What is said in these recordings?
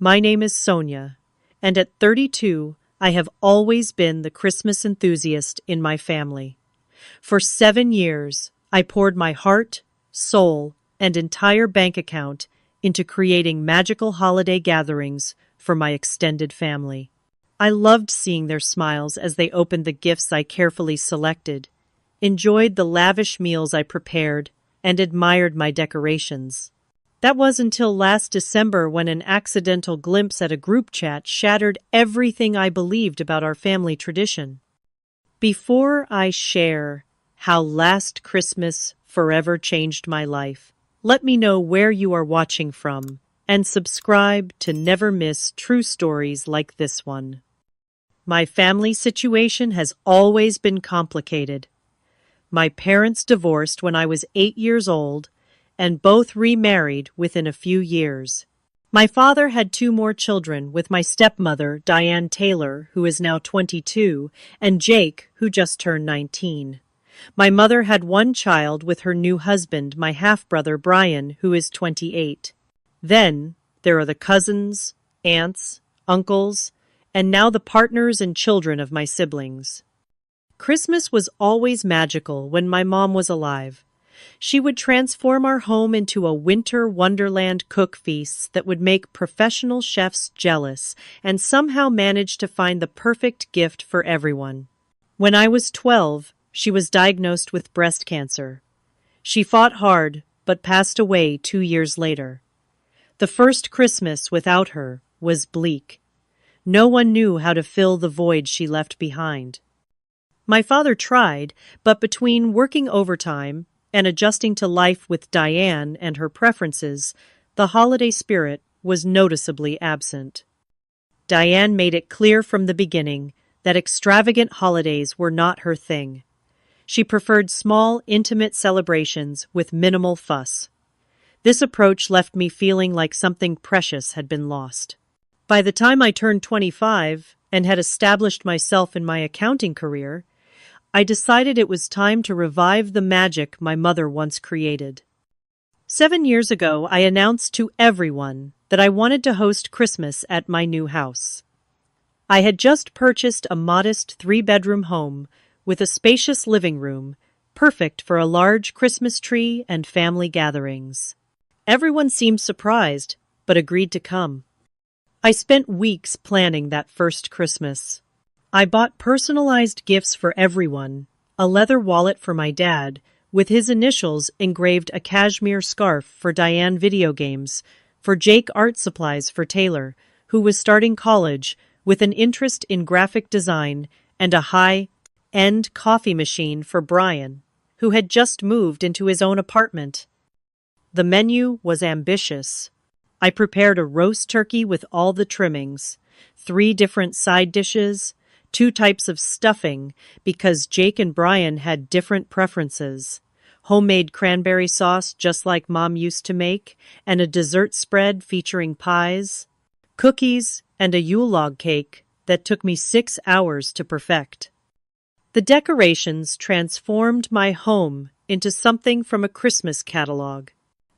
My name is Sonia, and at 32, I have always been the Christmas enthusiast in my family. For 7 years, I poured my heart, soul, and entire bank account into creating magical holiday gatherings for my extended family. I loved seeing their smiles as they opened the gifts I carefully selected, enjoyed the lavish meals I prepared, and admired my decorations. That was until last December when an accidental glimpse at a group chat shattered everything I believed about our family tradition. Before I share how last Christmas forever changed my life, let me know where you are watching from and subscribe to never miss true stories like this one. My family situation has always been complicated. My parents divorced when I was 8 years old, and both remarried within a few years. My father had 2 more children with my stepmother, Diane Taylor, who is now 22, and Jake, who just turned 19. My mother had 1 child with her new husband, my half-brother Brian, who is 28. Then there are the cousins, aunts, uncles, and now the partners and children of my siblings. Christmas was always magical when my mom was alive. She would transform our home into a winter wonderland cook feasts that would make professional chefs jealous and somehow manage to find the perfect gift for everyone. When I was 12, she was diagnosed with breast cancer. She fought hard, but passed away 2 years later. The first Christmas without her was bleak. No one knew how to fill the void she left behind. My father tried, but between working overtime and adjusting to life with Diane and her preferences, the holiday spirit was noticeably absent. Diane made it clear from the beginning that extravagant holidays were not her thing. She preferred small, intimate celebrations with minimal fuss. This approach left me feeling like something precious had been lost. By the time I turned 25 and had established myself in my accounting career, I decided it was time to revive the magic my mother once created. 7 years ago, I announced to everyone that I wanted to host Christmas at my new house. I had just purchased a modest 3-bedroom home with a spacious living room, perfect for a large Christmas tree and family gatherings. Everyone seemed surprised, but agreed to come. I spent weeks planning that first Christmas. I bought personalized gifts for everyone, a leather wallet for my dad, with his initials engraved, a cashmere scarf for Diane, video games, for Jake, art supplies for Taylor, who was starting college with an interest in graphic design, and a high-end coffee machine for Brian, who had just moved into his own apartment. The menu was ambitious. I prepared a roast turkey with all the trimmings, 3 different side dishes, 2 types of stuffing because Jake and Brian had different preferences, homemade cranberry sauce just like Mom used to make, and a dessert spread featuring pies, cookies, and a Yule log cake that took me 6 hours to perfect. The decorations transformed my home into something from a Christmas catalog.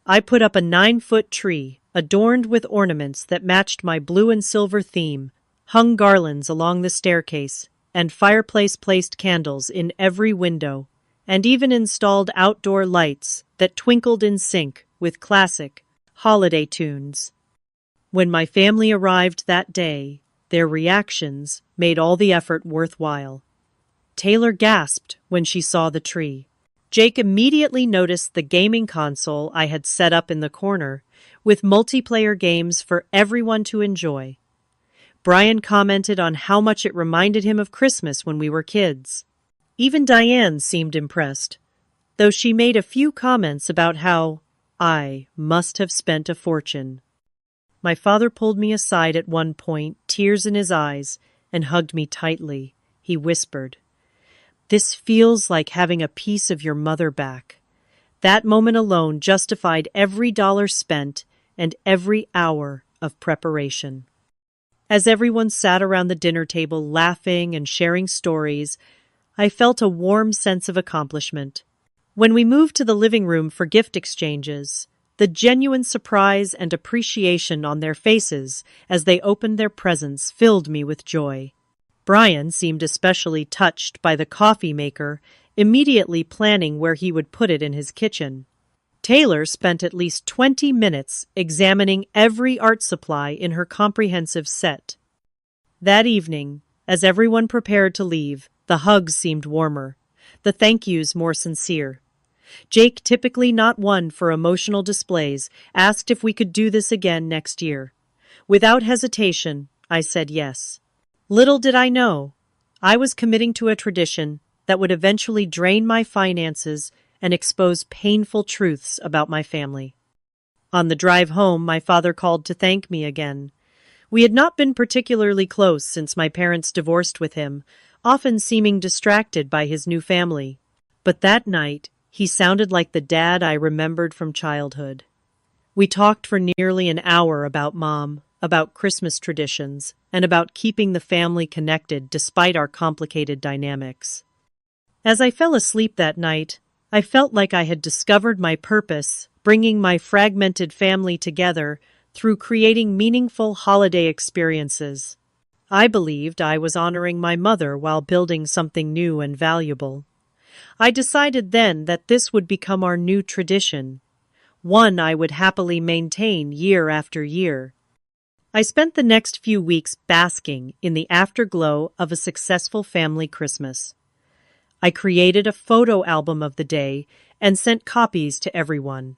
I put up a 9-foot tree, adorned with ornaments that matched my blue and silver theme, hung garlands along the staircase, and fireplace-placed candles in every window, and even installed outdoor lights that twinkled in sync with classic holiday tunes. When my family arrived that day, their reactions made all the effort worthwhile. Taylor gasped when she saw the tree. Jake immediately noticed the gaming console I had set up in the corner, with multiplayer games for everyone to enjoy. Brian commented on how much it reminded him of Christmas when we were kids. Even Diane seemed impressed, though she made a few comments about how I must have spent a fortune. My father pulled me aside at one point, tears in his eyes, and hugged me tightly. He whispered, "This feels like having a piece of your mother back." That moment alone justified every dollar spent and every hour of preparation. As everyone sat around the dinner table laughing and sharing stories, I felt a warm sense of accomplishment. When we moved to the living room for gift exchanges, The genuine surprise and appreciation on their faces as they opened their presents filled me with joy. Brian seemed especially touched by the coffee maker, immediately planning where he would put it in his kitchen. Taylor spent at least 20 minutes examining every art supply in her comprehensive set. That evening, as everyone prepared to leave, the hugs seemed warmer, the thank yous more sincere. Jake, typically not one for emotional displays, asked if we could do this again next year. Without hesitation, I said yes. Little did I know, I was committing to a tradition that would eventually drain my finances and expose painful truths about my family. On the drive home, my father called to thank me again. We had not been particularly close since my parents divorced with him, often seeming distracted by his new family. But that night, he sounded like the dad I remembered from childhood. We talked for nearly an hour about Mom, about Christmas traditions, and about keeping the family connected despite our complicated dynamics. As I fell asleep that night, I felt like I had discovered my purpose, bringing my fragmented family together through creating meaningful holiday experiences. I believed I was honoring my mother while building something new and valuable. I decided then that this would become our new tradition, one I would happily maintain year after year. I spent the next few weeks basking in the afterglow of a successful family Christmas. I created a photo album of the day and sent copies to everyone.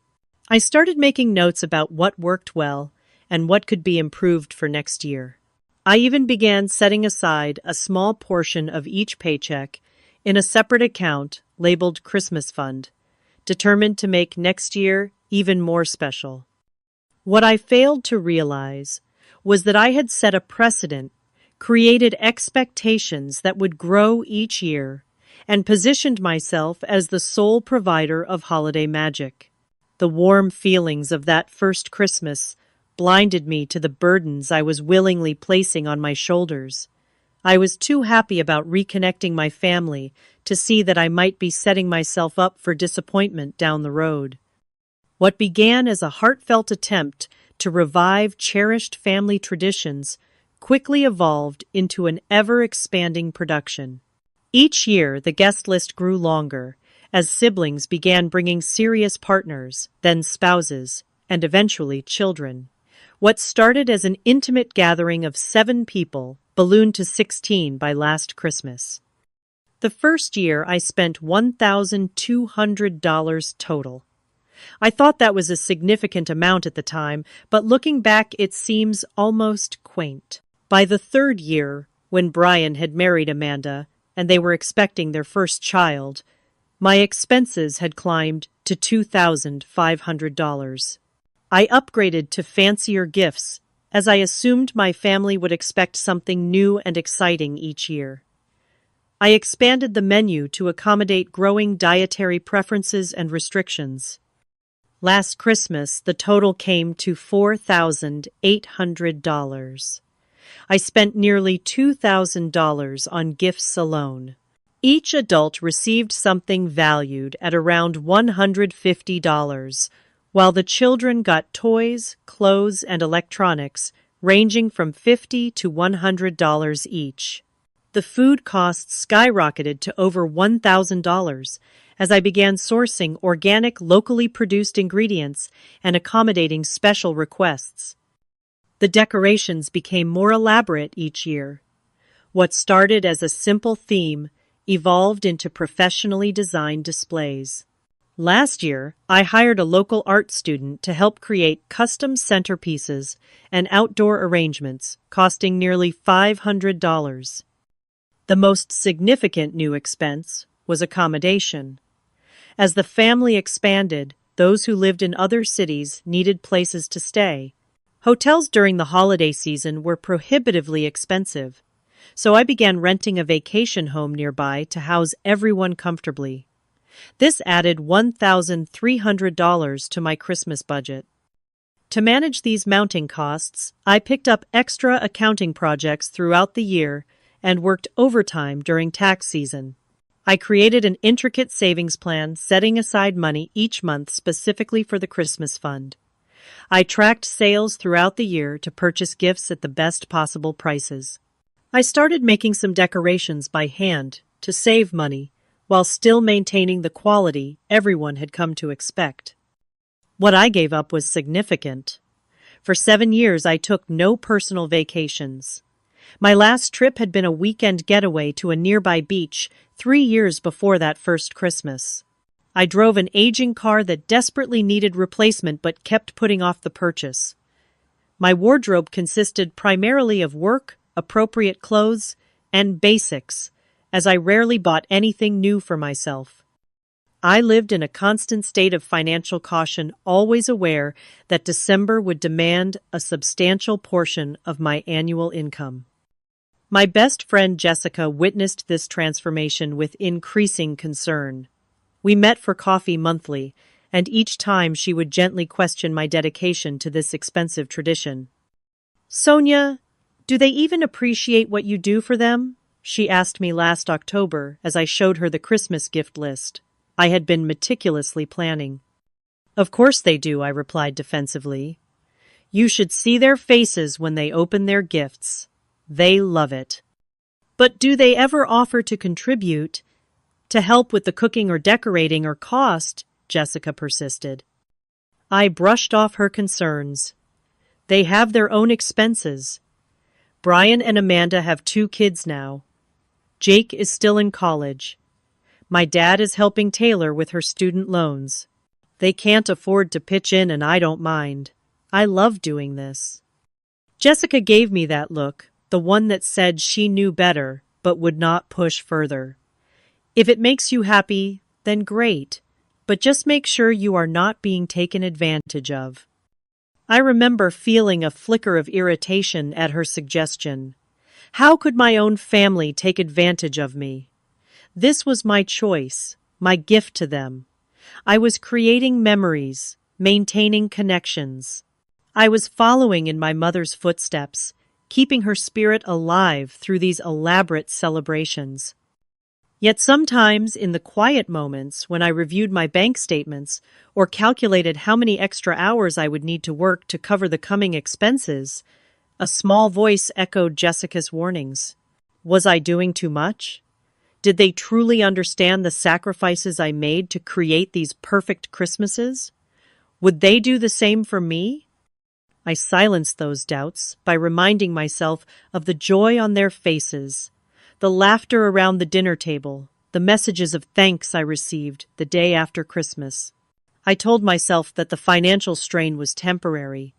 I started making notes about what worked well and what could be improved for next year. I even began setting aside a small portion of each paycheck in a separate account labeled Christmas Fund, determined to make next year even more special. What I failed to realize was that I had set a precedent, created expectations that would grow each year, and positioned myself as the sole provider of holiday magic. The warm feelings of that first Christmas blinded me to the burdens I was willingly placing on my shoulders. I was too happy about reconnecting my family to see that I might be setting myself up for disappointment down the road. What began as a heartfelt attempt to revive cherished family traditions quickly evolved into an ever-expanding production. Each year, the guest list grew longer, as siblings began bringing serious partners, then spouses, and eventually children. What started as an intimate gathering of 7 people ballooned to 16 by last Christmas. The first year, I spent $1,200 total. I thought that was a significant amount at the time, but looking back, it seems almost quaint. By the third year, when Brian had married Amanda, and they were expecting their first child, my expenses had climbed to $2,500. I upgraded to fancier gifts, as I assumed my family would expect something new and exciting each year. I expanded the menu to accommodate growing dietary preferences and restrictions. Last Christmas, the total came to $4,800. I spent nearly $2,000 on gifts alone. Each adult received something valued at around $150, while the children got toys, clothes, and electronics ranging from $50 to $100 each. The food costs skyrocketed to over $1,000 as I began sourcing organic, locally produced ingredients and accommodating special requests. The decorations became more elaborate each year. What started as a simple theme evolved into professionally designed displays. Last year, I hired a local art student to help create custom centerpieces and outdoor arrangements, costing nearly $500. The most significant new expense was accommodation. As the family expanded, those who lived in other cities needed places to stay. Hotels during the holiday season were prohibitively expensive, so I began renting a vacation home nearby to house everyone comfortably. This added $1,300 to my Christmas budget. To manage these mounting costs, I picked up extra accounting projects throughout the year and worked overtime during tax season. I created an intricate savings plan, setting aside money each month specifically for the Christmas fund. I tracked sales throughout the year to purchase gifts at the best possible prices. I started making some decorations by hand to save money while still maintaining the quality everyone had come to expect. What I gave up was significant. For 7 years, I took no personal vacations. My last trip had been a weekend getaway to a nearby beach 3 years before that first Christmas. I drove an aging car that desperately needed replacement but kept putting off the purchase. My wardrobe consisted primarily of work, appropriate clothes, and basics, as I rarely bought anything new for myself. I lived in a constant state of financial caution, always aware that December would demand a substantial portion of my annual income. My best friend Jessica witnessed this transformation with increasing concern. We met for coffee monthly, and each time she would gently question my dedication to this expensive tradition. "Sonia, do they even appreciate what you do for them?" she asked me last October as I showed her the Christmas gift list I had been meticulously planning. "Of course they do," I replied defensively. "You should see their faces when they open their gifts. They love it." "But do they ever offer to contribute, to help with the cooking or decorating or cost?" Jessica persisted. I brushed off her concerns. "They have their own expenses. Brian and Amanda have 2 kids now. Jake is still in college. My dad is helping Taylor with her student loans. They can't afford to pitch in, and I don't mind. I love doing this." Jessica gave me that look, the one that said she knew better but would not push further. "If it makes you happy, then great, but just make sure you are not being taken advantage of." I remember feeling a flicker of irritation at her suggestion. How could my own family take advantage of me? This was my choice, my gift to them. I was creating memories, maintaining connections. I was following in my mother's footsteps, keeping her spirit alive through these elaborate celebrations. Yet sometimes, in the quiet moments when I reviewed my bank statements or calculated how many extra hours I would need to work to cover the coming expenses, a small voice echoed Jessica's warnings. Was I doing too much? Did they truly understand the sacrifices I made to create these perfect Christmases? Would they do the same for me? I silenced those doubts by reminding myself of the joy on their faces, the laughter around the dinner table, the messages of thanks I received the day after Christmas. I told myself that the financial strain was temporary,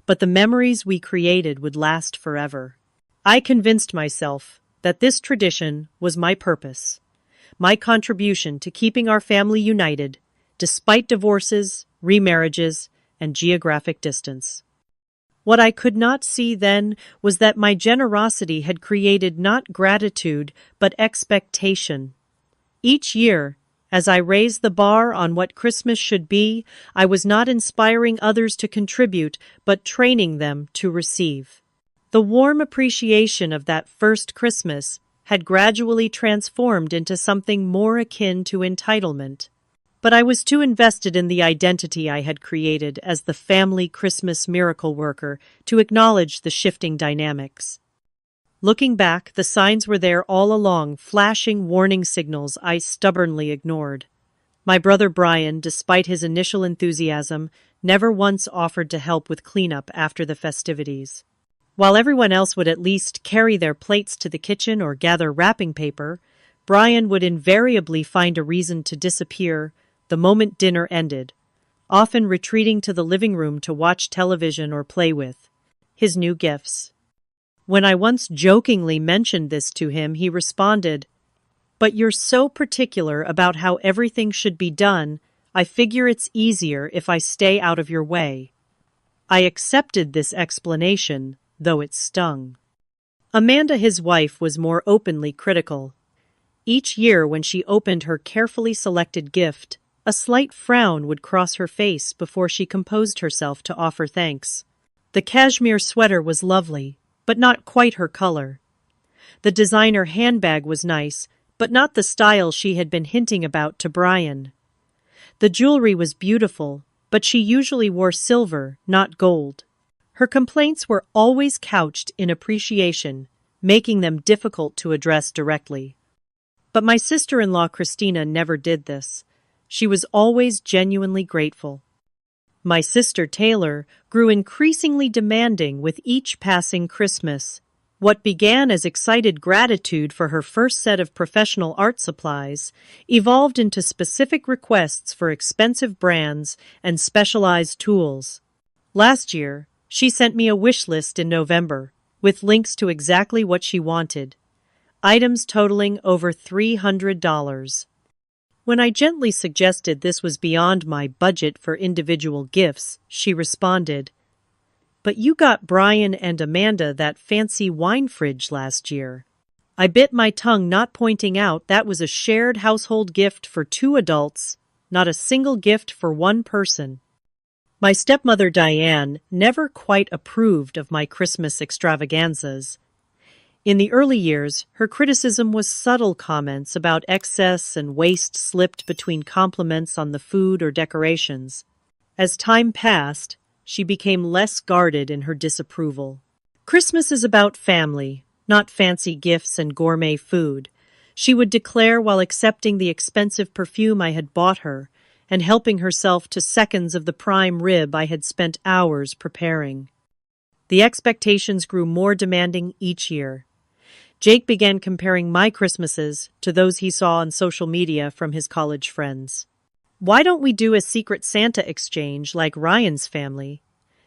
but the memories we created would last forever. I convinced myself that this tradition was my purpose, my contribution to keeping our family united, despite divorces, remarriages, and geographic distance. What I could not see then was that my generosity had created not gratitude, but expectation. Each year, as I raised the bar on what Christmas should be, I was not inspiring others to contribute, but training them to receive. The warm appreciation of that first Christmas had gradually transformed into something more akin to entitlement. But I was too invested in the identity I had created as the family Christmas miracle worker to acknowledge the shifting dynamics. Looking back, the signs were there all along, flashing warning signals I stubbornly ignored. My brother Brian, despite his initial enthusiasm, never once offered to help with cleanup after the festivities. While everyone else would at least carry their plates to the kitchen or gather wrapping paper, Brian would invariably find a reason to disappear the moment dinner ended, often retreating to the living room to watch television or play with his new gifts. When I once jokingly mentioned this to him, he responded, "But you're so particular about how everything should be done, I figure it's easier if I stay out of your way." I accepted this explanation, though it stung. Amanda, his wife, was more openly critical. Each year when she opened her carefully selected gift, a slight frown would cross her face before she composed herself to offer thanks. The cashmere sweater was lovely, but not quite her color. The designer handbag was nice, but not the style she had been hinting about to Brian. The jewelry was beautiful, but she usually wore silver, not gold. Her complaints were always couched in appreciation, making them difficult to address directly. But my sister-in-law Christina never did this. She was always genuinely grateful. My sister Taylor grew increasingly demanding with each passing Christmas. What began as excited gratitude for her first set of professional art supplies evolved into specific requests for expensive brands and specialized tools. Last year, she sent me a wish list in November, with links to exactly what she wanted, items totaling over $300. When I gently suggested this was beyond my budget for individual gifts, she responded, "But you got Brian and Amanda that fancy wine fridge last year." I bit my tongue, not pointing out that was a shared household gift for 2 adults, not a single gift for one person. My stepmother Diane never quite approved of my Christmas extravaganzas. In the early years, her criticism was subtle comments about excess and waste slipped between compliments on the food or decorations. As time passed, she became less guarded in her disapproval. Christmas is about family, not fancy gifts and gourmet food, she would declare while accepting the expensive perfume I had bought her and helping herself to seconds of the prime rib I had spent hours preparing. The expectations grew more demanding each year. Jake began comparing my Christmases to those he saw on social media from his college friends. "Why don't we do a Secret Santa exchange like Ryan's family?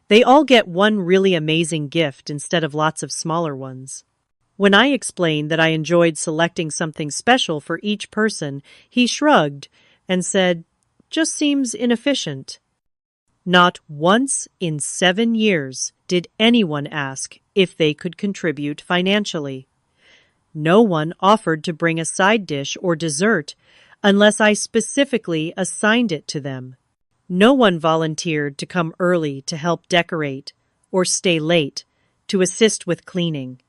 They all get one really amazing gift instead of lots of smaller ones." When I explained that I enjoyed selecting something special for each person, he shrugged and said, "Just seems inefficient." Not once in 7 years did anyone ask if they could contribute financially. No one offered to bring a side dish or dessert unless I specifically assigned it to them. No one volunteered to come early to help decorate or stay late to assist with cleaning.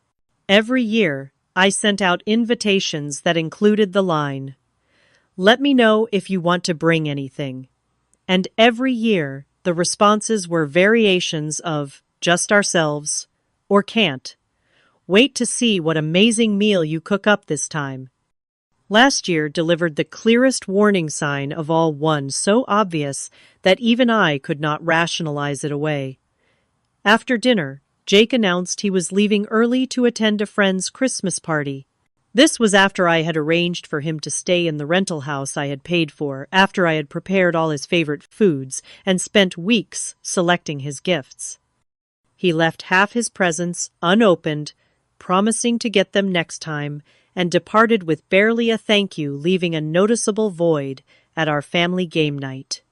Every year, I sent out invitations that included the line, "Let me know if you want to bring anything." And every year, the responses were variations of "just ourselves" or "can't. Wait to see what amazing meal you cook up this time." Last year delivered the clearest warning sign of all, one so obvious that even I could not rationalize it away. After dinner, Jake announced he was leaving early to attend a friend's Christmas party. This was after I had arranged for him to stay in the rental house I had paid for, after I had prepared all his favorite foods and spent weeks selecting his gifts. He left half his presents unopened, promising to get them next time, and departed with barely a thank you, leaving a noticeable void at our family game night.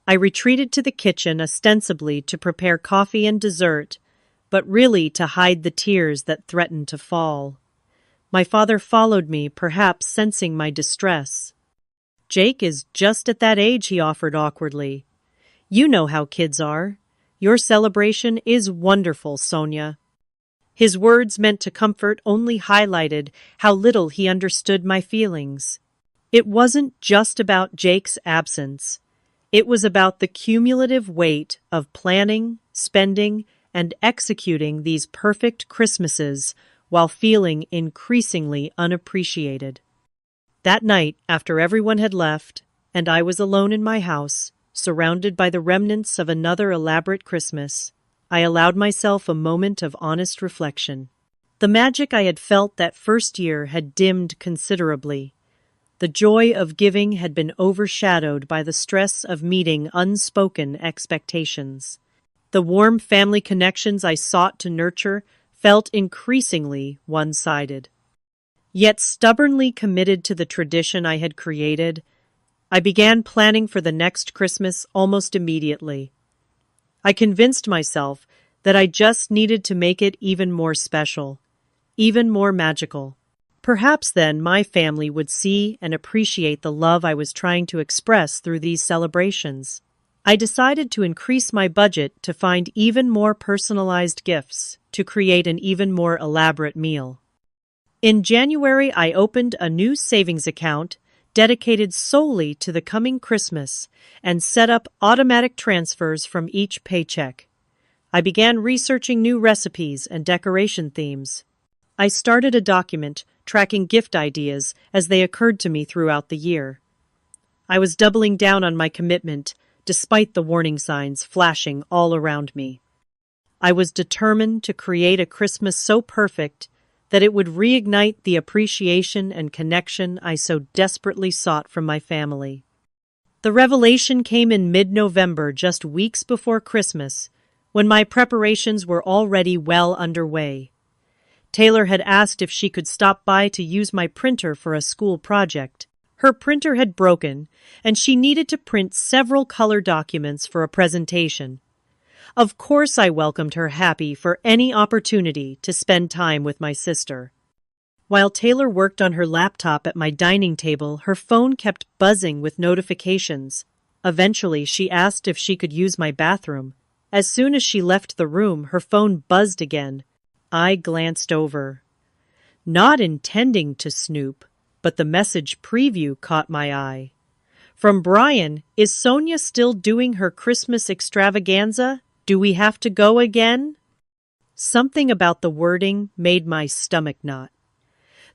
I retreated to the kitchen ostensibly to prepare coffee and dessert, but really to hide the tears that threatened to fall. My father followed me, perhaps sensing my distress. "Jake is just at that age," he offered awkwardly. "You know how kids are. Your celebration is wonderful, Sonia." His words, meant to comfort, only highlighted how little he understood my feelings. It wasn't just about Jake's absence. It was about the cumulative weight of planning, spending, and executing these perfect Christmases while feeling increasingly unappreciated. That night, after everyone had left, and I was alone in my house, surrounded by the remnants of another elaborate Christmas, I allowed myself a moment of honest reflection. The magic I had felt that first year had dimmed considerably. The joy of giving had been overshadowed by the stress of meeting unspoken expectations. The warm family connections I sought to nurture felt increasingly one-sided. Yet stubbornly committed to the tradition I had created, I began planning for the next Christmas almost immediately. I convinced myself that I just needed to make it even more special, even more magical. Perhaps then my family would see and appreciate the love I was trying to express through these celebrations. I decided to increase my budget to find even more personalized gifts, to create an even more elaborate meal. In January, I opened a new savings account dedicated solely to the coming Christmas and set up automatic transfers from each paycheck. I began researching new recipes and decoration themes. I started a document tracking gift ideas as they occurred to me throughout the year. I was doubling down on my commitment, despite the warning signs flashing all around me. I was determined to create a Christmas so perfect that it would reignite the appreciation and connection I so desperately sought from my family. The revelation came in mid-November, just weeks before Christmas, when my preparations were already well underway. Taylor had asked if she could stop by to use my printer for a school project. Her printer had broken, and she needed to print several color documents for a presentation. Of course I welcomed her, happy for any opportunity to spend time with my sister. While Taylor worked on her laptop at my dining table, her phone kept buzzing with notifications. Eventually, she asked if she could use my bathroom. As soon as she left the room, her phone buzzed again. I glanced over. Not intending to snoop, but the message preview caught my eye. From Brian, "Is Sonia still doing her Christmas extravaganza? Do we have to go again?" Something about the wording made my stomach knot.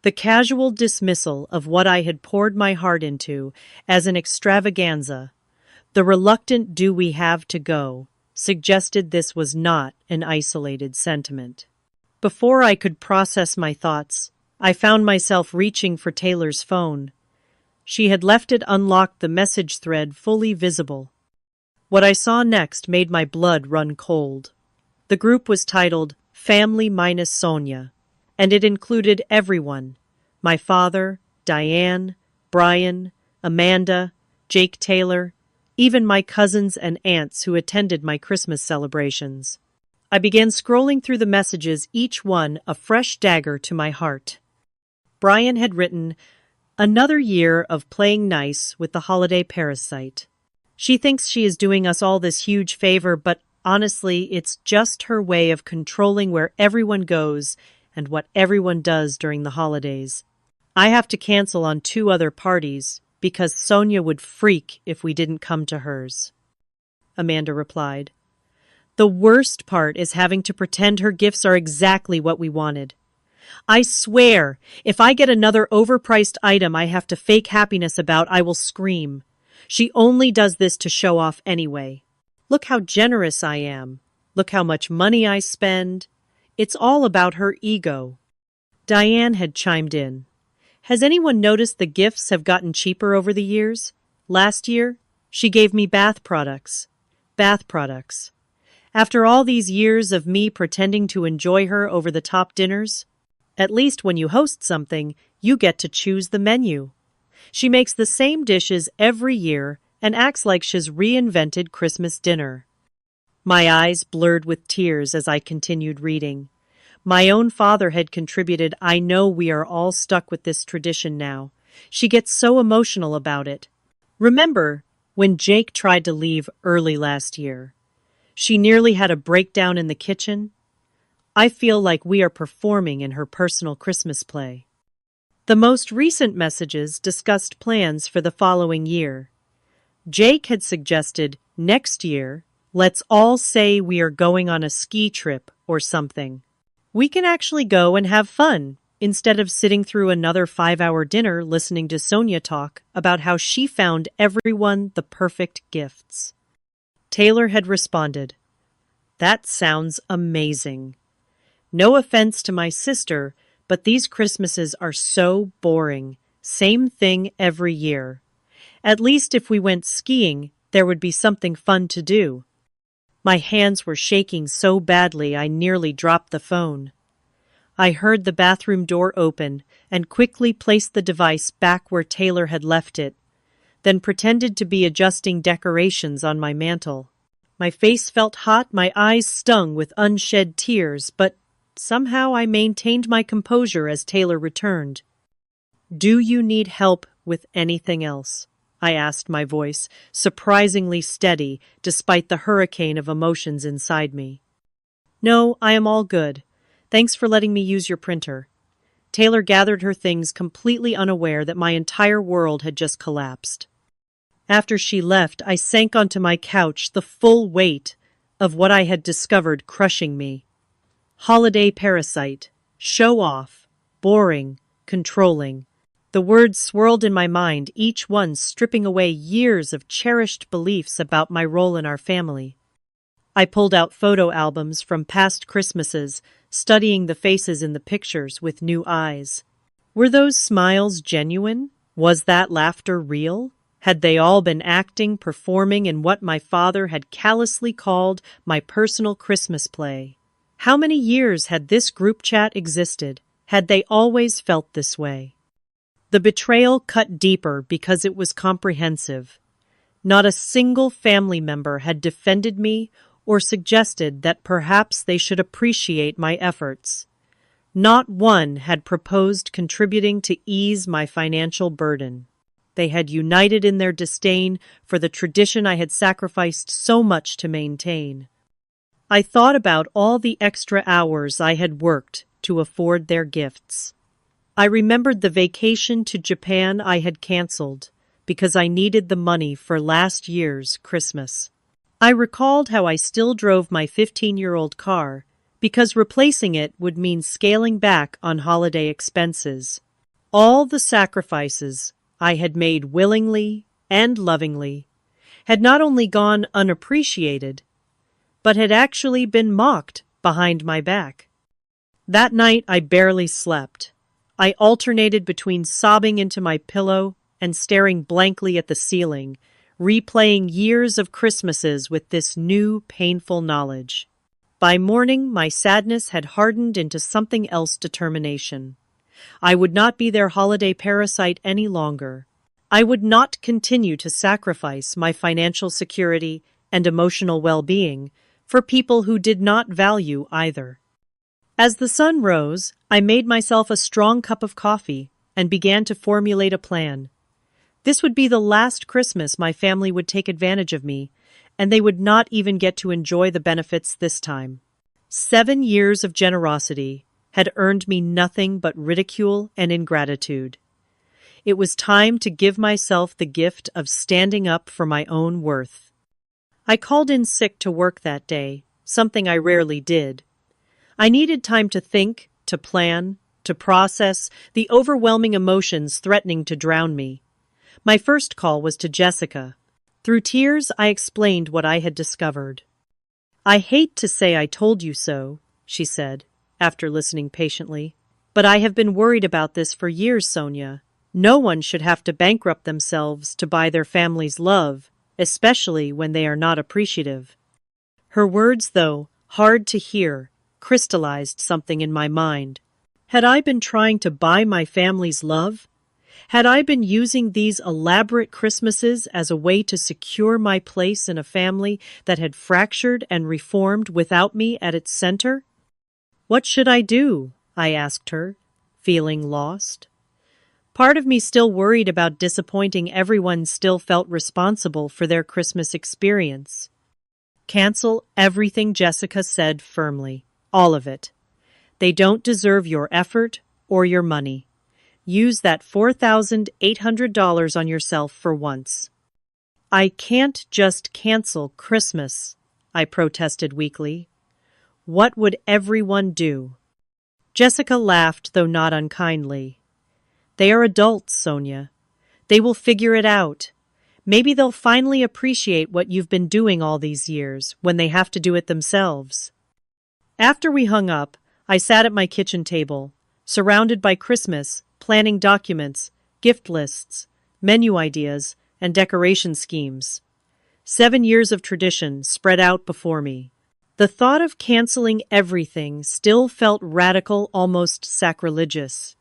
The casual dismissal of what I had poured my heart into as an extravaganza, the reluctant "do we have to go," suggested this was not an isolated sentiment. Before I could process my thoughts, I found myself reaching for Taylor's phone. She had left it unlocked, the message thread fully visible. What I saw next made my blood run cold. The group was titled Family Minus Sonia, and it included everyone: my father, Diane, Brian, Amanda, Jake Taylor, even my cousins and aunts who attended my Christmas celebrations. I began scrolling through the messages, each one a fresh dagger to my heart. Brian had written, "Another year of playing nice with the holiday parasite. She thinks she is doing us all this huge favor, but honestly, it's just her way of controlling where everyone goes and what everyone does during the holidays. I have to cancel on 2 other parties because Sonia would freak if we didn't come to hers." Amanda replied, "The worst part is having to pretend her gifts are exactly what we wanted. I swear, if I get another overpriced item I have to fake happiness about, I will scream. She only does this to show off anyway. Look how generous I am. Look how much money I spend. It's all about her ego." Diane had chimed in. "Has anyone noticed the gifts have gotten cheaper over the years? Last year, she gave me bath products. Bath products. After all these years of me pretending to enjoy her over-the-top dinners? At least when you host something, you get to choose the menu. She makes the same dishes every year and acts like she's reinvented Christmas dinner." My eyes blurred with tears as I continued reading. My own father had contributed, "I know we are all stuck with this tradition now. She gets so emotional about it. Remember when Jake tried to leave early last year? She nearly had a breakdown in the kitchen. I feel like we are performing in her personal Christmas play." The most recent messages discussed plans for the following year. Jake had suggested, "Next year, let's all say we are going on a ski trip or something. We can actually go and have fun, instead of sitting through another 5-hour dinner listening to Sonia talk about how she found everyone the perfect gifts." Taylor had responded, "That sounds amazing. No offense to my sister, but these Christmases are so boring. Same thing every year. At least if we went skiing, there would be something fun to do." My hands were shaking so badly I nearly dropped the phone. I heard the bathroom door open and quickly placed the device back where Taylor had left it, then pretended to be adjusting decorations on my mantel. My face felt hot, my eyes stung with unshed tears, but somehow I maintained my composure as Taylor returned. "Do you need help with anything else?" I asked, my voice surprisingly steady despite the hurricane of emotions inside me. "No, I am all good. Thanks for letting me use your printer." Taylor gathered her things completely unaware that my entire world had just collapsed. After she left, I sank onto my couch, the full weight of what I had discovered crushing me. Holiday parasite, show off, boring, controlling. The words swirled in my mind, each one stripping away years of cherished beliefs about my role in our family. I pulled out photo albums from past Christmases, studying the faces in the pictures with new eyes. Were those smiles genuine? Was that laughter real? Had they all been acting, performing in what my father had callously called my personal Christmas play? How many years had this group chat existed? Had they always felt this way? The betrayal cut deeper because it was comprehensive. Not a single family member had defended me or suggested that perhaps they should appreciate my efforts. Not one had proposed contributing to ease my financial burden. They had united in their disdain for the tradition I had sacrificed so much to maintain. I thought about all the extra hours I had worked to afford their gifts. I remembered the vacation to Japan I had canceled because I needed the money for last year's Christmas. I recalled how I still drove my 15-year-old car because replacing it would mean scaling back on holiday expenses. All the sacrifices I had made willingly and lovingly had not only gone unappreciated, but had actually been mocked behind my back. That night I barely slept. I alternated between sobbing into my pillow and staring blankly at the ceiling, replaying years of Christmases with this new, painful knowledge. By morning, my sadness had hardened into something else: determination. I would not be their holiday parasite any longer. I would not continue to sacrifice my financial security and emotional well-being for people who did not value either. As the sun rose, I made myself a strong cup of coffee and began to formulate a plan. This would be the last Christmas my family would take advantage of me, and they would not even get to enjoy the benefits this time. 7 years of generosity had earned me nothing but ridicule and ingratitude. It was time to give myself the gift of standing up for my own worth. I called in sick to work that day, something I rarely did. I needed time to think, to plan, to process the overwhelming emotions threatening to drown me. My first call was to Jessica. Through tears, I explained what I had discovered. "I hate to say I told you so," she said, after listening patiently, "but I have been worried about this for years, Sonia. No one should have to bankrupt themselves to buy their family's love, especially when they are not appreciative." Her words, though hard to hear, crystallized something in my mind. Had I been trying to buy my family's love? Had I been using these elaborate Christmases as a way to secure my place in a family that had fractured and reformed without me at its center? "What should I do?" I asked her, feeling lost. Part of me still worried about disappointing everyone, still felt responsible for their Christmas experience. "Cancel everything," Jessica said firmly. "All of it. They don't deserve your effort or your money. Use that $4,800 on yourself for once." "I can't just cancel Christmas," I protested weakly. "What would everyone do?" Jessica laughed, though not unkindly. "They are adults, Sonia. They will figure it out. Maybe they'll finally appreciate what you've been doing all these years when they have to do it themselves." After we hung up, I sat at my kitchen table, surrounded by Christmas planning documents, gift lists, menu ideas, and decoration schemes. 7 years of tradition spread out before me. The thought of canceling everything still felt radical, almost sacrilegious.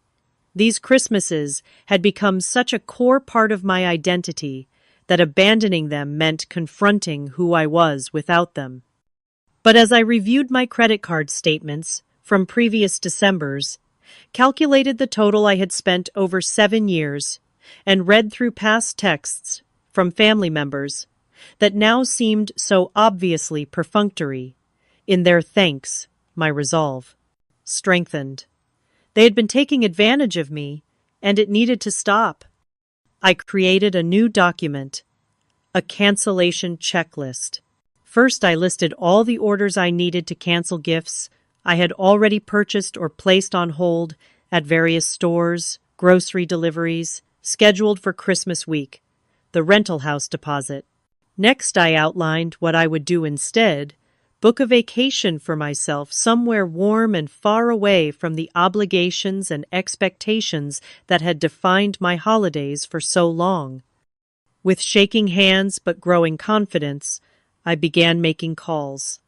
These Christmases had become such a core part of my identity that abandoning them meant confronting who I was without them. But as I reviewed my credit card statements from previous Decembers, calculated the total I had spent over 7 years, and read through past texts from family members that now seemed so obviously perfunctory in their thanks, my resolve strengthened. They had been taking advantage of me, and it needed to stop. I created a new document, a cancellation checklist. First, I listed all the orders I needed to cancel gifts I had already purchased or placed on hold at various stores, grocery deliveries, scheduled for Christmas week, the rental house deposit. Next, I outlined what I would do instead: book a vacation for myself somewhere warm and far away from the obligations and expectations that had defined my holidays for so long. With shaking hands but growing confidence, I began making calls.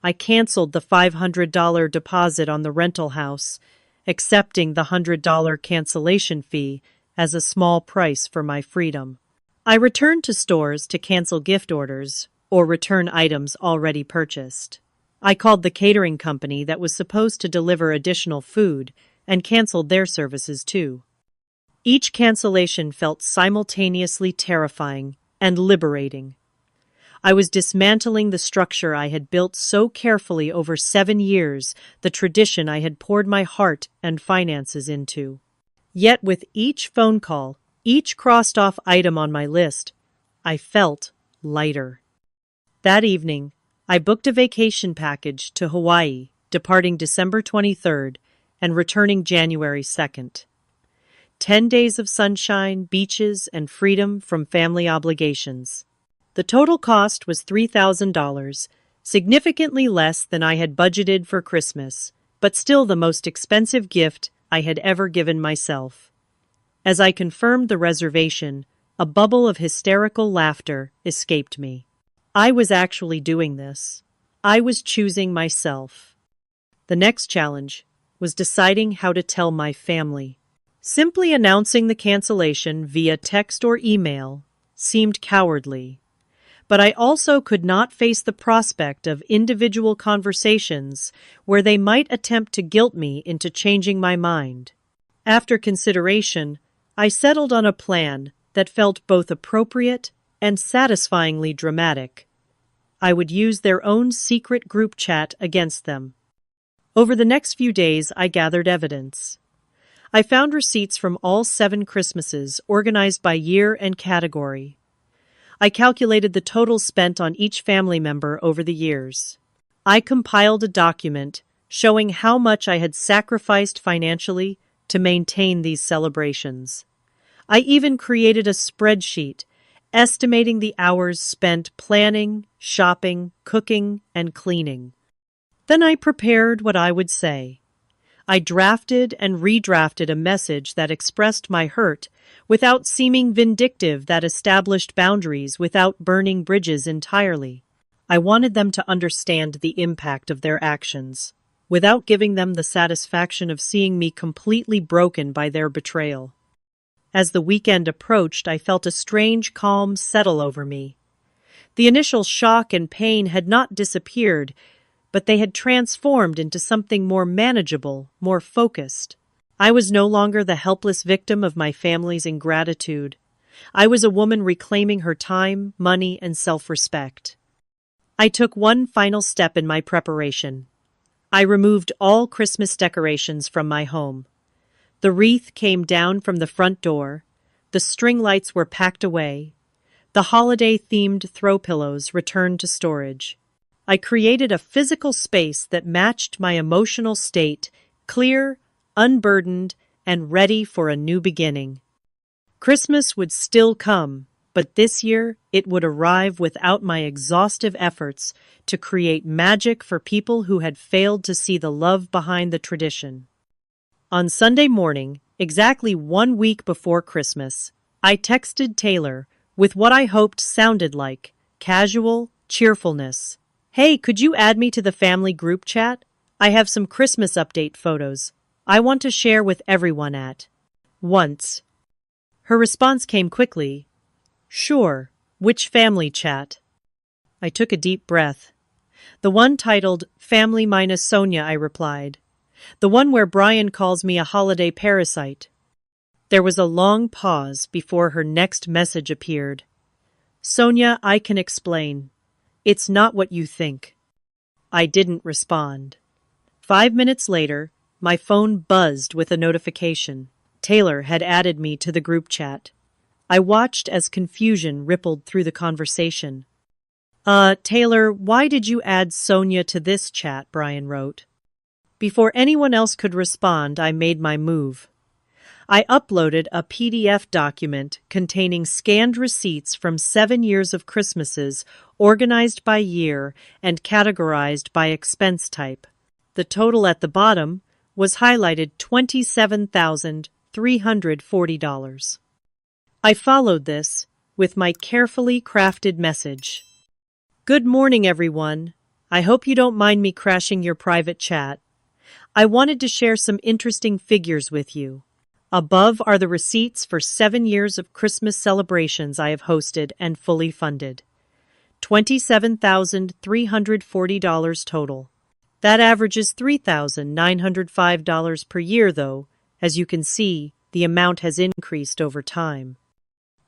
I canceled the $500 deposit on the rental house, accepting the $100 cancellation fee as a small price for my freedom. I returned to stores to cancel gift orders or return items already purchased. I called the catering company that was supposed to deliver additional food and canceled their services too. Each cancellation felt simultaneously terrifying and liberating. I was dismantling the structure I had built so carefully over 7 years, the tradition I had poured my heart and finances into. Yet with each phone call, each crossed-off item on my list, I felt lighter. That evening, I booked a vacation package to Hawaii, departing December 23rd and returning January 2nd. 10 days of sunshine, beaches, and freedom from family obligations. The total cost was $3,000, significantly less than I had budgeted for Christmas, but still the most expensive gift I had ever given myself. As I confirmed the reservation, a bubble of hysterical laughter escaped me. I was actually doing this. I was choosing myself. The next challenge was deciding how to tell my family. Simply announcing the cancellation via text or email seemed cowardly. But I also could not face the prospect of individual conversations where they might attempt to guilt me into changing my mind. After consideration, I settled on a plan that felt both appropriate and satisfyingly dramatic. I would use their own secret group chat against them. Over the next few days, I gathered evidence. I found receipts from all 7 Christmases organized by year and category. I calculated the total spent on each family member over the years. I compiled a document showing how much I had sacrificed financially to maintain these celebrations. I even created a spreadsheet estimating the hours spent planning, shopping, cooking, and cleaning. Then I prepared what I would say. I drafted and redrafted a message that expressed my hurt without seeming vindictive, that established boundaries without burning bridges entirely. I wanted them to understand the impact of their actions, without giving them the satisfaction of seeing me completely broken by their betrayal. As the weekend approached, I felt a strange calm settle over me. The initial shock and pain had not disappeared, but they had transformed into something more manageable, more focused. I was no longer the helpless victim of my family's ingratitude. I was a woman reclaiming her time, money, and self-respect. I took one final step in my preparation. I removed all Christmas decorations from my home. The wreath came down from the front door. The string lights were packed away. The holiday-themed throw pillows returned to storage. I created a physical space that matched my emotional state, clear, unburdened, and ready for a new beginning. Christmas would still come, but this year it would arrive without my exhaustive efforts to create magic for people who had failed to see the love behind the tradition. On Sunday morning, exactly 1 week before Christmas, I texted Taylor with what I hoped sounded like casual cheerfulness. "Hey, could you add me to the family group chat? I have some Christmas update photos I want to share with everyone at once." Her response came quickly. "Sure. Which family chat?" I took a deep breath. "The one titled Family Minus Sonia," I replied. "The one where Brian calls me a holiday parasite." There was a long pause before her next message appeared. "Sonia, I can explain. It's not what you think." I didn't respond. 5 minutes later, My phone buzzed with a notification. Taylor had added me to the group chat. I watched as confusion rippled through the conversation. Taylor, why did you add Sonia to this chat?" Brian wrote. Before anyone else could respond, I made my move. I uploaded a PDF document containing scanned receipts from 7 years of Christmases, organized by year and categorized by expense type. The total at the bottom was highlighted $27,340. I followed this with my carefully crafted message. "Good morning, everyone. I hope you don't mind me crashing your private chat. I wanted to share some interesting figures with you. Above are the receipts for 7 years of Christmas celebrations I have hosted and fully funded. $27,340 total. That averages $3,905 per year, though. As you can see, the amount has increased over time.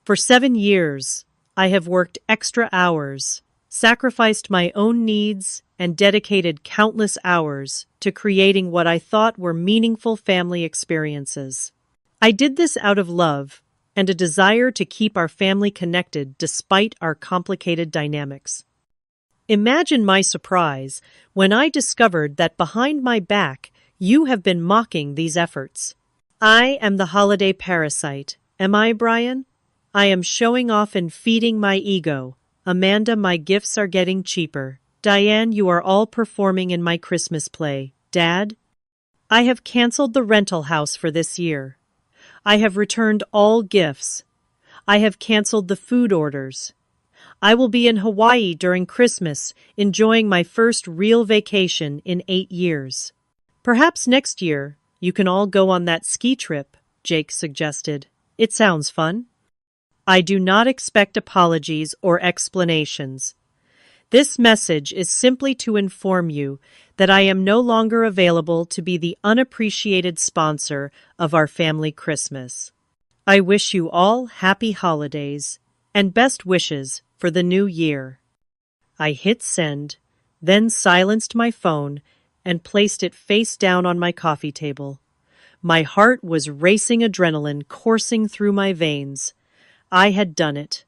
For 7 years, I have worked extra hours, sacrificed my own needs, and dedicated countless hours to creating what I thought were meaningful family experiences. I did this out of love and a desire to keep our family connected despite our complicated dynamics. Imagine my surprise when I discovered that behind my back you have been mocking these efforts. I am the holiday parasite, am I, Brian? I am showing off and feeding my ego. Amanda, my gifts are getting cheaper. Diane, you are all performing in my Christmas play. Dad? I have canceled the rental house for this year. I have returned all gifts. I have canceled the food orders. I will be in Hawaii during Christmas, enjoying my first real vacation in 8 years. Perhaps next year you can all go on that ski trip, Jake suggested. It sounds fun. I do not expect apologies or explanations. This message is simply to inform you that I am no longer available to be the unappreciated sponsor of our family Christmas. I wish you all happy holidays and best wishes for the new year. I hit send, then silenced my phone and placed it face down on my coffee table. My heart was racing, adrenaline coursing through my veins. I had done it.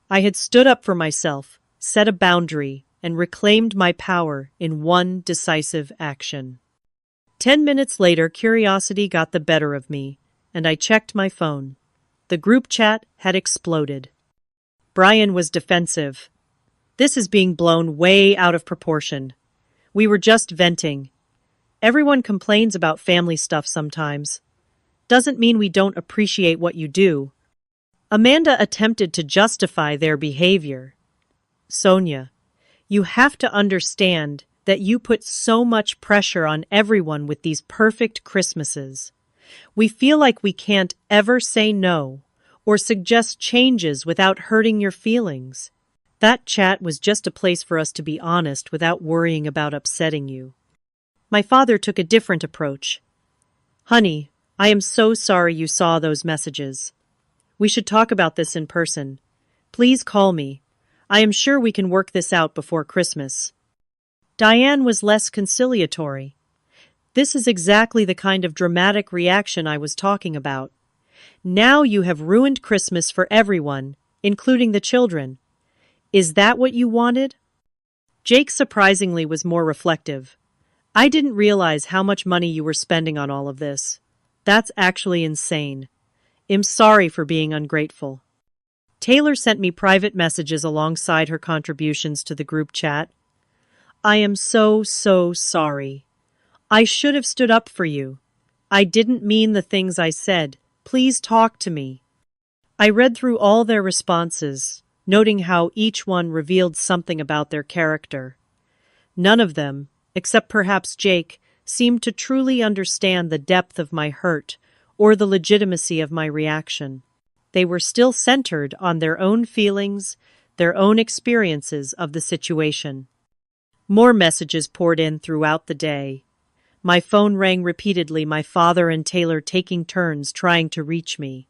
I had stood up for myself, set a boundary, and reclaimed my power in one decisive action. 10 minutes later, curiosity got the better of me, and I checked my phone. The group chat had exploded. Brian was defensive. "This is being blown way out of proportion. We were just venting. Everyone complains about family stuff sometimes. Doesn't mean we don't appreciate what you do." Amanda attempted to justify their behavior. "Sonia, you have to understand that you put so much pressure on everyone with these perfect Christmases. We feel like we can't ever say no or suggest changes without hurting your feelings. That chat was just a place for us to be honest without worrying about upsetting you." My father took a different approach. "Honey, I am so sorry you saw those messages. We should talk about this in person. Please call me. I am sure we can work this out before Christmas." Diane was less conciliatory. "This is exactly the kind of dramatic reaction I was talking about. Now you have ruined Christmas for everyone, including the children. Is that what you wanted?" Jake surprisingly was more reflective. "I didn't realize how much money you were spending on all of this. That's actually insane. I'm sorry for being ungrateful." Taylor sent me private messages alongside her contributions to the group chat. "I am so sorry. I should have stood up for you. I didn't mean the things I said. Please talk to me." I read through all their responses, noting how each one revealed something about their character. None of them, except perhaps Jake, seemed to truly understand the depth of my hurt or the legitimacy of my reaction. They were still centered on their own feelings, their own experiences of the situation. More messages poured in throughout the day. My phone rang repeatedly, my father and Taylor taking turns trying to reach me.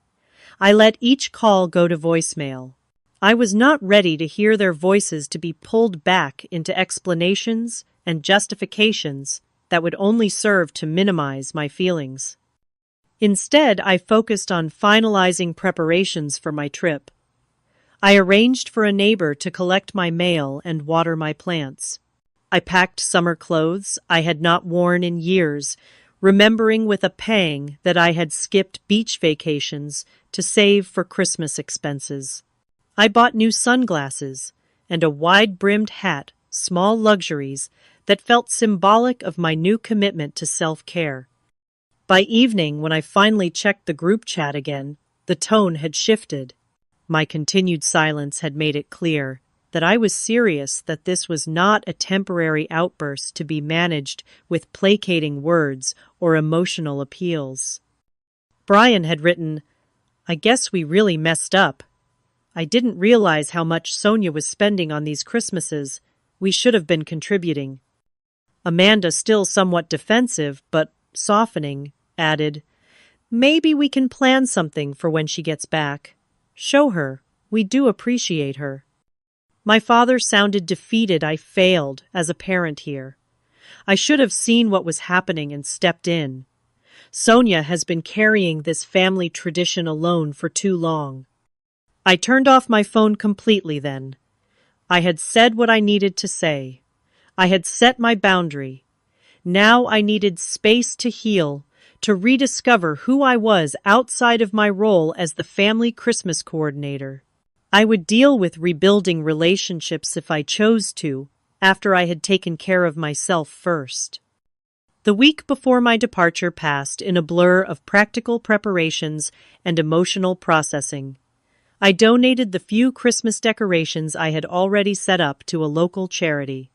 I let each call go to voicemail. I was not ready to hear their voices to be pulled back into explanations and justifications that would only serve to minimize my feelings. Instead, I focused on finalizing preparations for my trip. I arranged for a neighbor to collect my mail and water my plants. I packed summer clothes I had not worn in years, remembering with a pang that I had skipped beach vacations to save for Christmas expenses. I bought new sunglasses and a wide-brimmed hat, small luxuries that felt symbolic of my new commitment to self-care. By evening, when I finally checked the group chat again, the tone had shifted. My continued silence had made it clear that I was serious, that this was not a temporary outburst to be managed with placating words or emotional appeals. Brian had written, "I guess we really messed up. I didn't realize how much Sonia was spending on these Christmases. We should have been contributing." Amanda, still somewhat defensive, but softening, added, "Maybe we can plan something for when she gets back. Show her we do appreciate her." My father sounded defeated. I failed as a parent here. I should have seen what was happening and stepped in. Sonia has been carrying this family tradition alone for too long. I turned off my phone completely then. I had said what I needed to say. I had set my boundary. Now I needed space to heal, to rediscover who I was outside of my role as the family Christmas coordinator. I would deal with rebuilding relationships if I chose to, after I had taken care of myself first. The week before my departure passed in a blur of practical preparations and emotional processing. I donated the few Christmas decorations I had already set up to a local charity.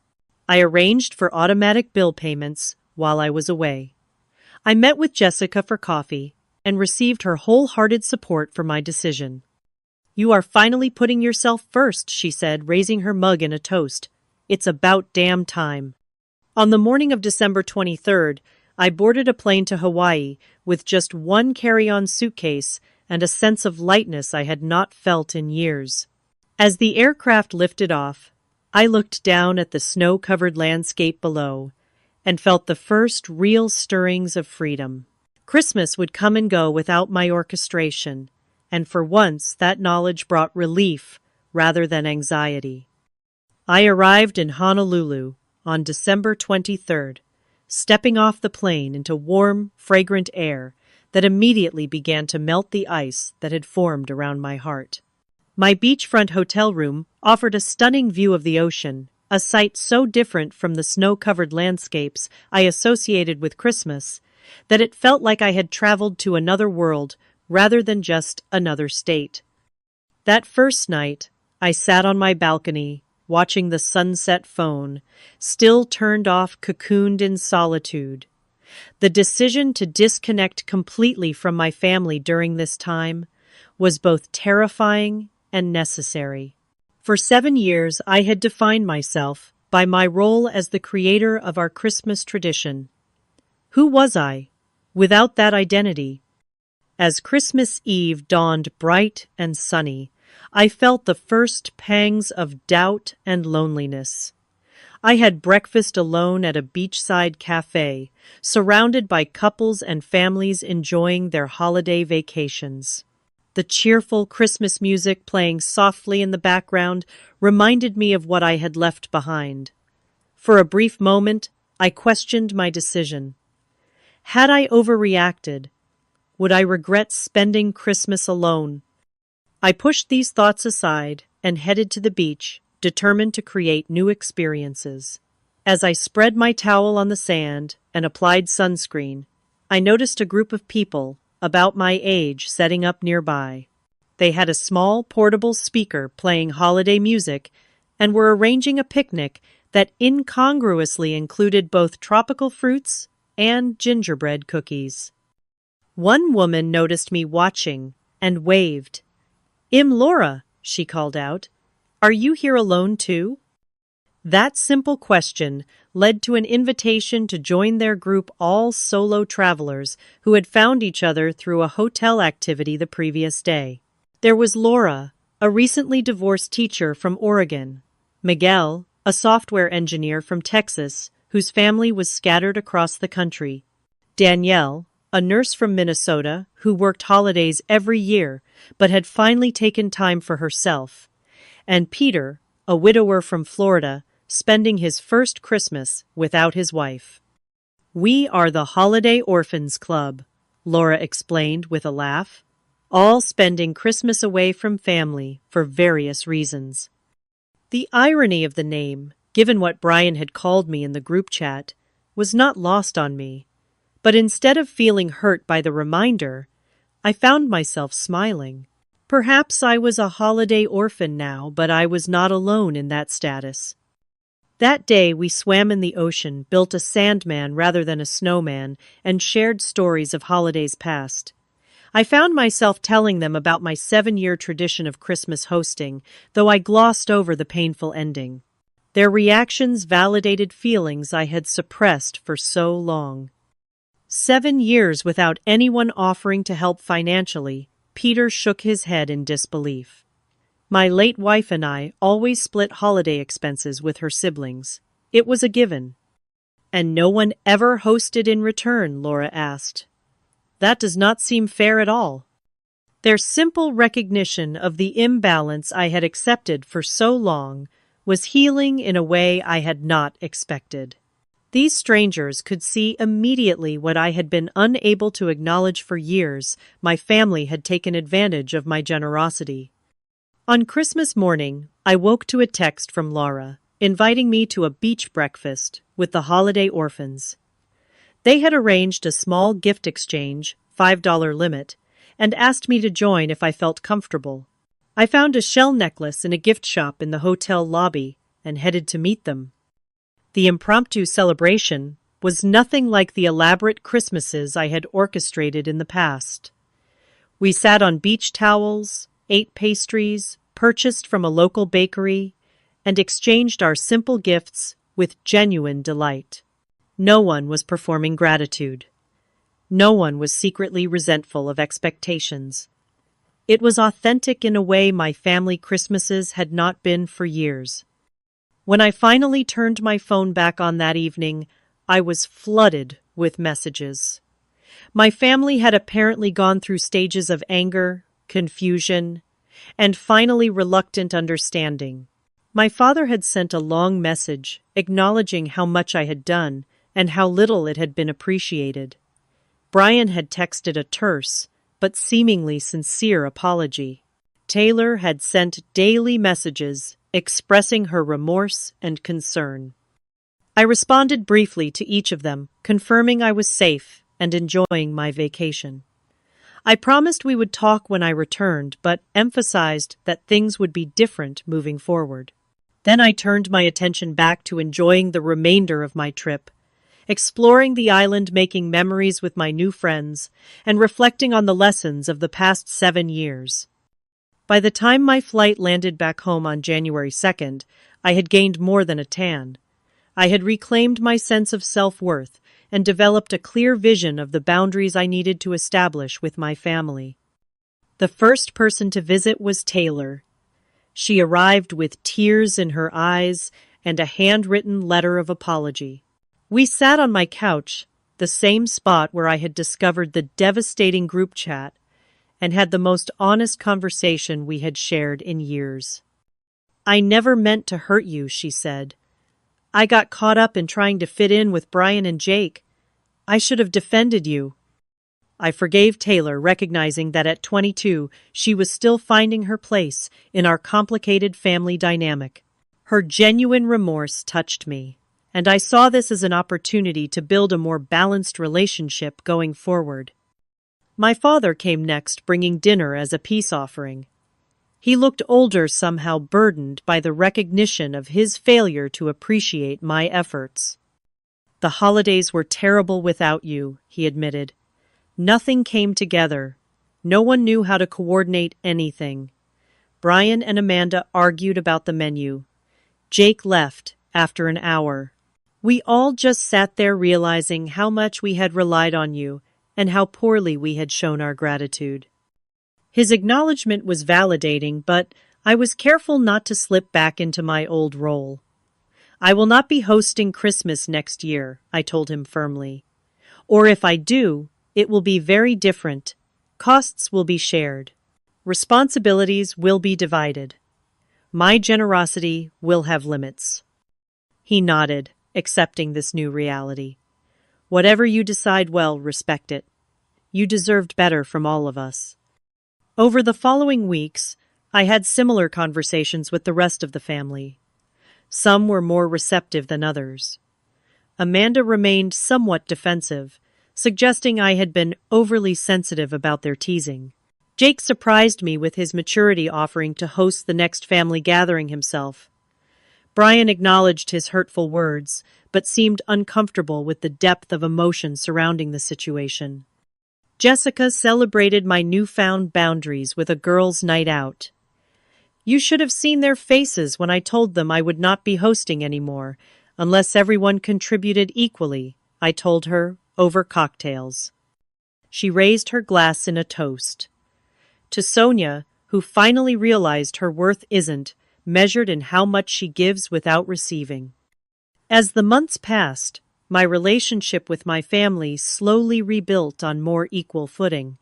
I arranged for automatic bill payments while I was away. I met with Jessica for coffee and received her wholehearted support for my decision. "You are finally putting yourself first," she said, raising her mug in a toast. "It's about damn time." On the morning of December 23rd, I boarded a plane to Hawaii with just one carry-on suitcase and a sense of lightness I had not felt in years. As the aircraft lifted off, I looked down at the snow-covered landscape below and felt the first real stirrings of freedom. Christmas would come and go without my orchestration, and for once that knowledge brought relief rather than anxiety. I arrived in Honolulu on December 23rd, stepping off the plane into warm, fragrant air that immediately began to melt the ice that had formed around my heart. My beachfront hotel room offered a stunning view of the ocean, a sight so different from the snow-covered landscapes I associated with Christmas that it felt like I had traveled to another world rather than just another state. That first night, I sat on my balcony, watching the sunset phone, still turned off, cocooned in solitude. The decision to disconnect completely from my family during this time was both terrifying and necessary. For 7 years, I had defined myself by my role as the creator of our Christmas tradition. Who was I without that identity? As Christmas Eve dawned bright and sunny, I felt the first pangs of doubt and loneliness. I had breakfast alone at a beachside cafe, surrounded by couples and families enjoying their holiday vacations. The cheerful Christmas music playing softly in the background reminded me of what I had left behind. For a brief moment, I questioned my decision. Had I overreacted? Would I regret spending Christmas alone? I pushed these thoughts aside and headed to the beach, determined to create new experiences. As I spread my towel on the sand and applied sunscreen, I noticed a group of people about my age setting up nearby. They had a small portable speaker playing holiday music and were arranging a picnic that incongruously included both tropical fruits and gingerbread cookies. One woman noticed me watching and waved. "Laura," she called out. "Are you here alone too?" That simple question led to an invitation to join their group, all solo travelers who had found each other through a hotel activity the previous day. There was Laura, a recently divorced teacher from Oregon, Miguel, a software engineer from Texas, who whose family was scattered across the country. Danielle, a nurse from Minnesota who worked holidays every year but had finally taken time for herself. And Peter, a widower from Florida, spending his first Christmas without his wife. "We are the Holiday Orphans Club," Laura explained with a laugh, "all spending Christmas away from family for various reasons." The irony of the name, given what Brian had called me in the group chat, was not lost on me. But instead of feeling hurt by the reminder, I found myself smiling. Perhaps I was a holiday orphan now, but I was not alone in that status. That day we swam in the ocean, built a sandman rather than a snowman, and shared stories of holidays past. I found myself telling them about my 7-year tradition of Christmas hosting, though I glossed over the painful ending. Their reactions validated feelings I had suppressed for so long. 7 years without anyone offering to help financially, Peter shook his head in disbelief. My late wife and I always split holiday expenses with her siblings. It was a given. "And no one ever hosted in return?" Laura asked. "That does not seem fair at all." Their simple recognition of the imbalance I had accepted for so long was healing in a way I had not expected. These strangers could see immediately what I had been unable to acknowledge for years. My family had taken advantage of my generosity. On Christmas morning, I woke to a text from Laura, inviting me to a beach breakfast with the Holiday Orphans. They had arranged a small gift exchange, $5 limit, and asked me to join if I felt comfortable. I found a shell necklace in a gift shop in the hotel lobby and headed to meet them. The impromptu celebration was nothing like the elaborate Christmases I had orchestrated in the past. We sat on beach towels, ate pastries, purchased from a local bakery, and exchanged our simple gifts with genuine delight. No one was performing gratitude. No one was secretly resentful of expectations. It was authentic in a way my family Christmases had not been for years. When I finally turned my phone back on that evening, I was flooded with messages. My family had apparently gone through stages of anger, confusion, and finally reluctant understanding. My father had sent a long message acknowledging how much I had done and how little it had been appreciated. Brian had texted a terse but seemingly sincere apology. Taylor had sent daily messages expressing her remorse and concern. I responded briefly to each of them, confirming I was safe and enjoying my vacation. I promised we would talk when I returned, but emphasized that things would be different moving forward. Then I turned my attention back to enjoying the remainder of my trip, exploring the island, making memories with my new friends, and reflecting on the lessons of the past 7 years. By the time my flight landed back home on January 2nd, I had gained more than a tan. I had reclaimed my sense of self-worth and developed a clear vision of the boundaries I needed to establish with my family. The first person to visit was Taylor. She arrived with tears in her eyes and a handwritten letter of apology. We sat on my couch, the same spot where I had discovered the devastating group chat, and had the most honest conversation we had shared in years. "I never meant to hurt you," she said. "I got caught up in trying to fit in with Brian and Jake. I should have defended you." I forgave Taylor, recognizing that at 22, she was still finding her place in our complicated family dynamic. Her genuine remorse touched me, and I saw this as an opportunity to build a more balanced relationship going forward. My father came next, bringing dinner as a peace offering. He looked older, somehow burdened by the recognition of his failure to appreciate my efforts. "The holidays were terrible without you," he admitted. "Nothing came together. No one knew how to coordinate anything. Brian and Amanda argued about the menu. Jake left after an hour. We all just sat there realizing how much we had relied on you and how poorly we had shown our gratitude." His acknowledgement was validating, but I was careful not to slip back into my old role. I will not be hosting Christmas next year, I told him firmly. Or if I do, it will be very different. Costs will be shared. Responsibilities will be divided. My generosity will have limits. He nodded, accepting this new reality. Whatever you decide, well, respect it. You deserved better from all of us. Over the following weeks, I had similar conversations with the rest of the family. Some were more receptive than others. Amanda remained somewhat defensive, suggesting I had been overly sensitive about their teasing. Jake surprised me with his maturity, offering to host the next family gathering himself. Brian acknowledged his hurtful words, but seemed uncomfortable with the depth of emotion surrounding the situation. Jessica celebrated my newfound boundaries with a girls' night out. You should have seen their faces when I told them I would not be hosting anymore, unless everyone contributed equally, I told her, over cocktails. She raised her glass in a toast. To Sonia, who finally realized her worth isn't measured in how much she gives without receiving. As the months passed, my relationship with my family slowly rebuilt on more equal footing.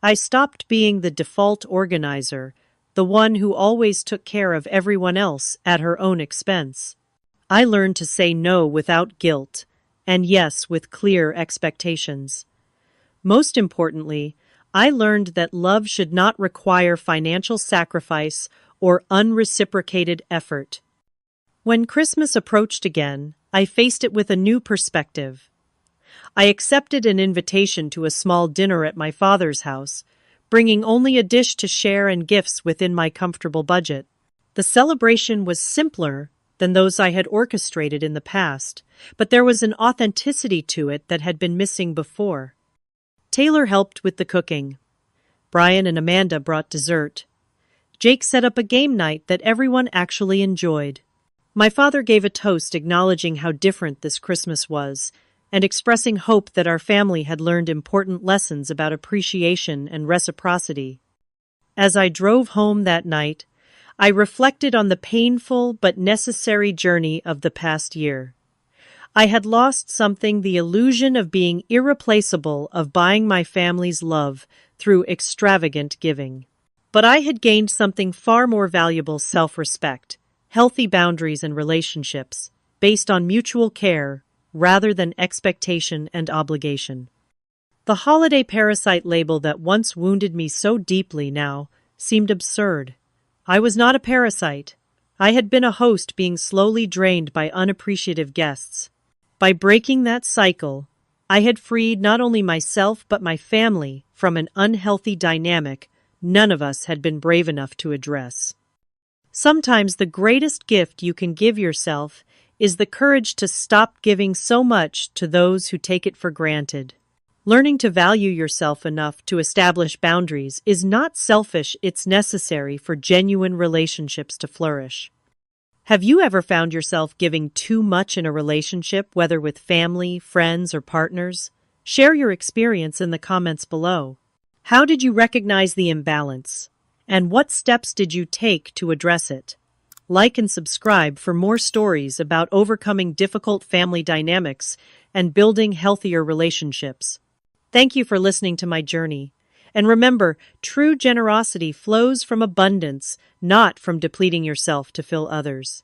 I stopped being the default organizer, the one who always took care of everyone else at her own expense. I learned to say no without guilt, and yes with clear expectations. Most importantly, I learned that love should not require financial sacrifice or unreciprocated effort. When Christmas approached again, I faced it with a new perspective. I accepted an invitation to a small dinner at my father's house, bringing only a dish to share and gifts within my comfortable budget. The celebration was simpler than those I had orchestrated in the past, but there was an authenticity to it that had been missing before. Taylor helped with the cooking. Brian and Amanda brought dessert. Jake set up a game night that everyone actually enjoyed. My father gave a toast acknowledging how different this Christmas was, and expressing hope that our family had learned important lessons about appreciation and reciprocity. As I drove home that night, I reflected on the painful but necessary journey of the past year. I had lost something, the illusion of being irreplaceable, of buying my family's love through extravagant giving. But I had gained something far more valuable: self-respect, healthy boundaries and relationships, based on mutual care rather than expectation and obligation. The holiday parasite label that once wounded me so deeply now seemed absurd. I was not a parasite. I had been a host being slowly drained by unappreciative guests. By breaking that cycle, I had freed not only myself but my family from an unhealthy dynamic none of us had been brave enough to address. Sometimes the greatest gift you can give yourself is the courage to stop giving so much to those who take it for granted. Learning to value yourself enough to establish boundaries is not selfish, it's necessary for genuine relationships to flourish. Have you ever found yourself giving too much in a relationship, whether with family, friends, or partners? Share your experience in the comments below. How did you recognize the imbalance? And what steps did you take to address it? Like and subscribe for more stories about overcoming difficult family dynamics and building healthier relationships. Thank you for listening to my journey. And remember, true generosity flows from abundance, not from depleting yourself to fill others.